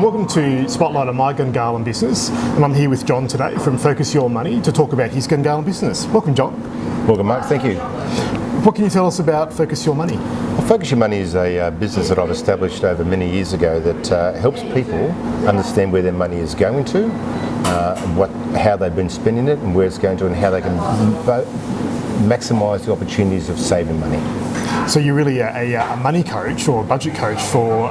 Welcome to Spotlight on My Gungahlin Business, and I'm here with John today from Focus Your Money to talk about his Gungahlin business. Welcome, John. Welcome, Mark. Thank you. What can you tell us about Focus Your Money? Focus Your Money is a business that I've established over many years ago that helps people understand where their money is going to, how they've been spending it and where it's going to, and how they can maximise the opportunities of saving money. So you're really a money coach or a budget coach for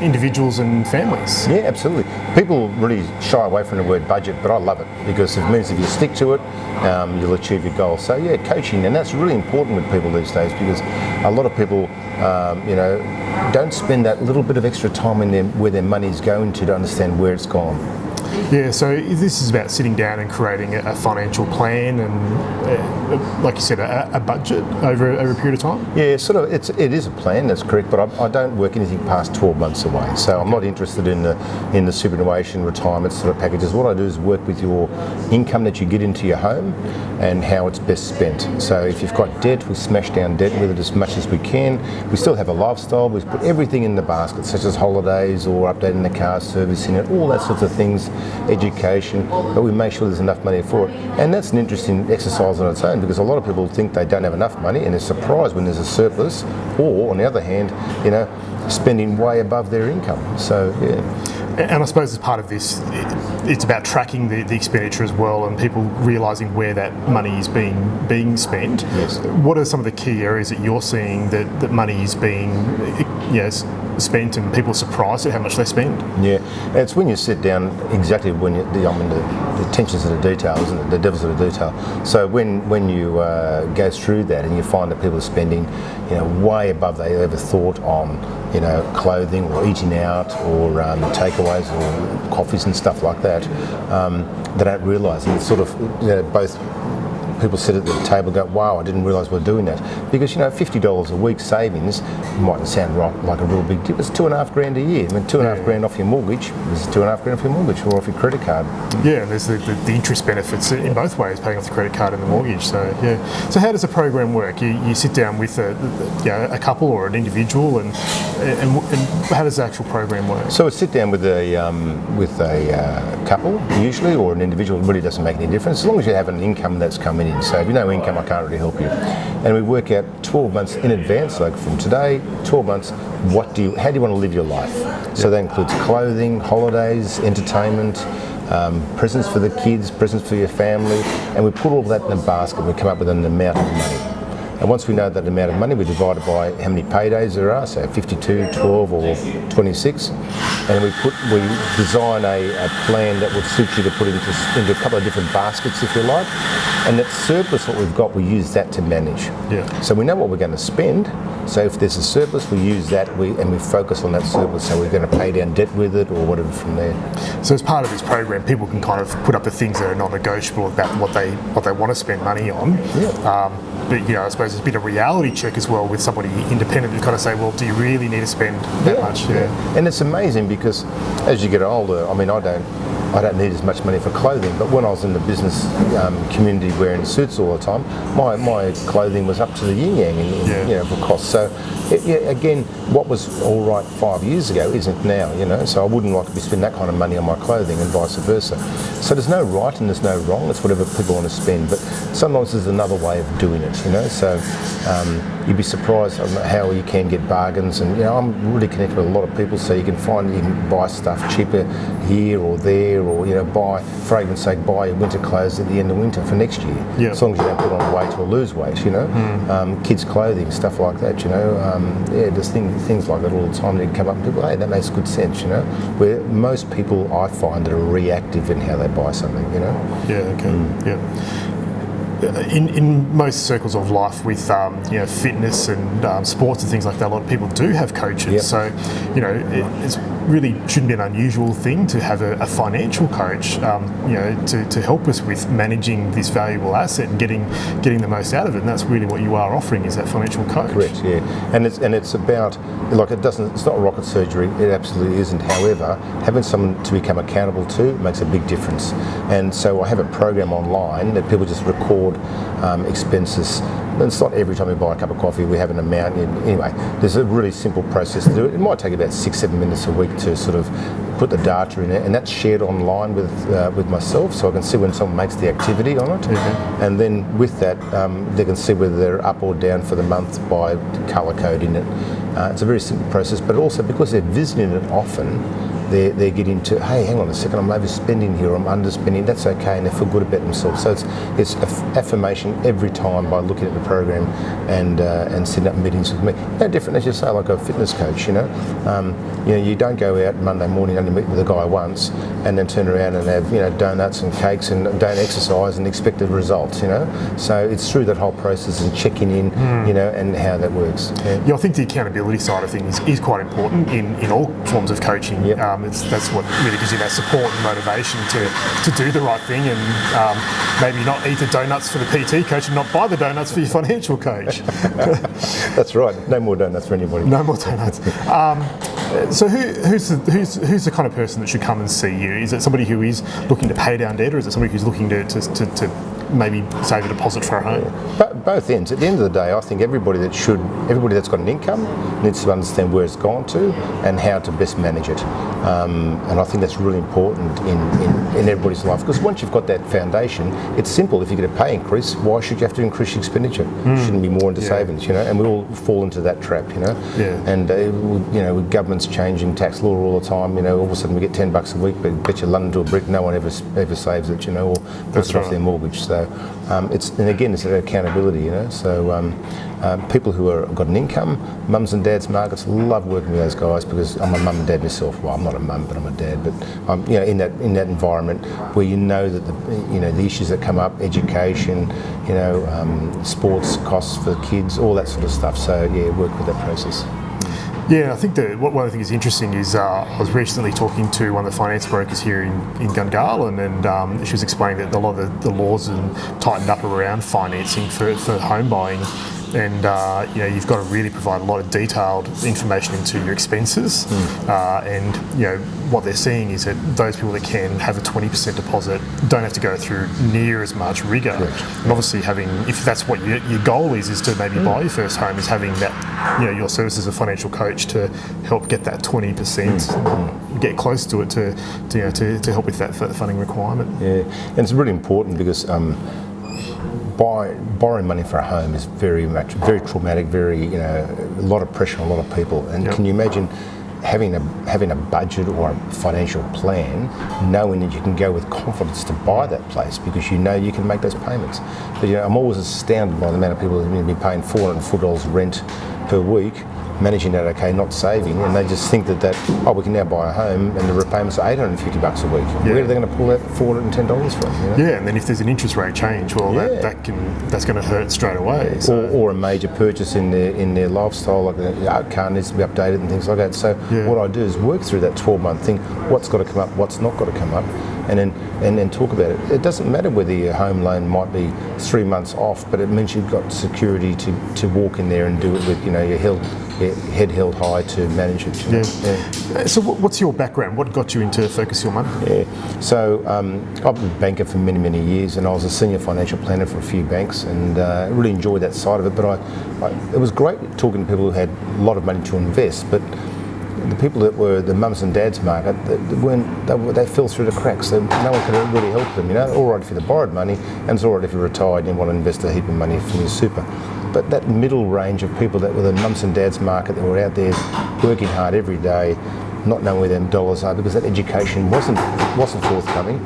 individuals and families? Yeah, absolutely. People really shy away from the word budget, but I love it because it means if you stick to it, you'll achieve your goal. So yeah, coaching, and that's really important with people these days because a lot of people, don't spend that little bit of extra time where their money is going to understand where it's gone. Yeah, so this is about sitting down and creating a financial plan and, like you said, a budget over a period of time? Yeah, it is a plan, that's correct, but I don't work anything past 12 months away. So I'm not interested in the superannuation retirement sort of packages. What I do is work with your income that you get into your home and how it's best spent. So if you've got debt, we smash down debt with it as much as we can. We still have a lifestyle. We put everything in the basket, such as holidays or updating the car, servicing it, all that sorts of things, education, but we make sure there's enough money for it. And that's an interesting exercise on its own because a lot of people think they don't have enough money and they're surprised when there's a surplus, or on the other hand, spending way above their income. So yeah. And I suppose as part of this, it's about tracking the expenditure as well and people realising where that money is being spent. Yes. What are some of the key areas that you're seeing that money is being spent and people are surprised at how much they spend? Yeah, it's when you sit down exactly when the attention's to the detail, isn't it? The devil's in the detail. So when you go through that and you find that people are spending, way above they ever thought on, clothing or eating out or takeaways or coffees and stuff like that, they don't realise, and it's sort of both. People sit at the table and go, wow, I didn't realise we're doing that. Because, $50 a week savings mightn't sound like a real big deal. It's $2,500 a year. I mean, $2,500 off your mortgage is $2,500 off your mortgage or off your credit card. Yeah, and there's the interest benefits in both ways, paying off the credit card and the mortgage. So, yeah. So how does the program work? You sit down with a couple or an individual and how does the actual program work? So we sit down with a couple, usually, or an individual. It really doesn't make any difference, as long as you have an income that's coming in. So if you know income, I can't really help you. And we work out 12 months in advance, like from today, 12 months, how do you want to live your life? So that includes clothing, holidays, entertainment, presents for the kids, presents for your family, and we put all that in a basket and we come up with an amount of money. And once we know that amount of money, we divide it by how many paydays there are, so 52, 12 or 26. And we design a plan that will suit you to put into a couple of different baskets, if you like. And that surplus, what we've got, we use that to manage. Yeah. So we know what we're going to spend. So if there's a surplus, we use that and we focus on that surplus. So we're going to pay down debt with it or whatever from there. So as part of this program, people can kind of put up the things that are non-negotiable about what they want to spend money on. Yeah. But I suppose there's a bit of reality check as well with somebody independent who kind of say, well, do you really need to spend that much? Yeah. And it's amazing because as you get older, I mean, I don't need as much money for clothing, but when I was in the business community wearing suits all the time, my clothing was up to the yin-yang for cost. So again, what was all right 5 years ago isn't now, so I wouldn't like to be spending that kind of money on my clothing and vice versa. So there's no right and there's no wrong, it's whatever people want to spend, but sometimes there's another way of doing it, so you'd be surprised how you can get bargains, and I'm really connected with a lot of people, so you can buy stuff cheaper here or there, or buy, for argument's sake, buy winter clothes at the end of winter for next year, as long as you don't put on weight or lose weight, kids clothing, stuff like that, there's things like that all the time that come up and people, hey, that makes good sense, where most people I find that are reactive in how they buy something, Yeah, okay, yeah. In most circles of life with fitness and sports and things like that, a lot of people do have coaches. Yep. So it's really shouldn't be an unusual thing to have a financial coach to help us with managing this valuable asset and getting the most out of it. And that's really what you are offering, is that financial coach. Correct. Yeah, and it's about, like, it's not rocket surgery. It absolutely isn't. However, having someone to become accountable to makes a big difference. And so I have a program online that people just record expenses it's not every time we buy a cup of coffee we have an amount. Anyway, there's a really simple process to do it. It might take about 6-7 minutes a week to sort of put the data in it, and that's shared online with myself, so I can see when someone makes the activity on it, and then with that they can see whether they're up or down for the month by colour coding it. It's a very simple process, but also because they're visiting it often, they get into, hey, hang on a second, I'm overspending here, I'm underspending. That's okay, and they feel good about themselves. So it's affirmation every time by looking at the program and setting up meetings with me. No different as you say, like a fitness coach. You don't go out Monday morning only meet with a guy once and then turn around and have donuts and cakes and don't exercise and expect the results. So it's through that whole process and checking in, and how that works. Yeah, I think the accountability side of things is quite important in all forms of coaching. Yep. That's what really gives you that support and motivation to do the right thing, and maybe not eat the donuts for the PT coach and not buy the donuts for your financial coach. That's right. No more donuts for anybody. No more donuts. So who's the kind of person that should come and see you? Is it somebody who is looking to pay down debt, or is it somebody who's looking to maybe save a deposit for a home? But both ends. At the end of the day, I think everybody that's got an income needs to understand where it's gone to and how to best manage it. And I think that's really important in everybody's life, because once you've got that foundation, it's simple. If you get a pay increase, why should you have to increase your expenditure? It shouldn't be more into savings, and we all fall into that trap, And with governments changing tax law all the time, all of a sudden we get $10 a week, but bet you London to a brick, no one ever saves it, or puts it off their mortgage. So it's an accountability, So people who have got an income, mums and dads markets, love working with those guys, because I'm a mum and dad myself. Well, I'm not a mum, but I'm a dad. But I'm, in that environment where that the issues that come up, education, sports costs for kids, all that sort of stuff. So work with that process. Yeah, I think one of the things interesting is I was recently talking to one of the finance brokers here in Gungahlin, and she was explaining that a lot of the laws have tightened up around financing for home buying. And you've got to really provide a lot of detailed information into your expenses, and what they're seeing is that those people that can have a 20% deposit don't have to go through near as much rigour. And obviously, if that's what your goal is to maybe buy your first home, is having that your service as a financial coach to help get that 20%, get close to it to help with that funding requirement. Yeah, and it's really important because. Borrowing money for a home is very traumatic, a lot of pressure on a lot of people. And can you imagine having a budget or a financial plan, knowing that you can go with confidence to buy that place because you can make those payments? But I'm always astounded by the amount of people who've been paying $404 rent per week, managing that okay, not saving, and they just think that we can now buy a home and the repayments are $850 a week. Where are they going to pull that $410 from? Yeah, and then if there's an interest rate change, that's going to hurt straight away. Or a major purchase in their lifestyle, like the car needs to be updated and things like that. So what I do is work through that 12-month thing. What's got to come up? What's not got to come up? And then talk about it. It doesn't matter whether your home loan might be 3 months off, but it means you've got security to walk in there and do it with your head held high to manage it. So what's your background? What got you into Focus Your Money? Yeah. So I've been a banker for many, many years, and I was a senior financial planner for a few banks, and I really enjoyed that side of it. But it was great talking to people who had a lot of money to invest, but the people that were the mums and dads market, they fell through the cracks. No one could really help them. All right if you borrowed money, and it's all right if you're retired and you want to invest a heap of money from your super. But that middle range of people that were the mums and dads market, that were out there working hard every day, not knowing where them dollars are because that education wasn't forthcoming.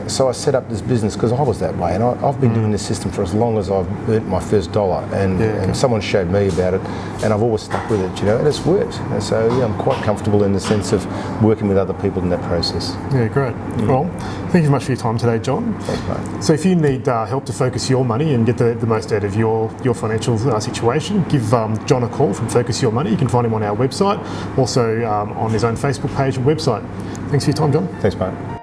So I set up this business because I was that way, and I've been doing this system for as long as I've earned my first dollar, and someone showed me about it, and I've always stuck with it, and it's worked. And so I'm quite comfortable in the sense of working with other people in that process. Yeah, great. Well, thank you very much for your time today, John. Thanks, mate. So if you need help to focus your money and get the most out of your financial situation, give John a call from Focus Your Money. You can find him on our website, also on his own Facebook page and website. Thanks for your time, John. Thanks, mate.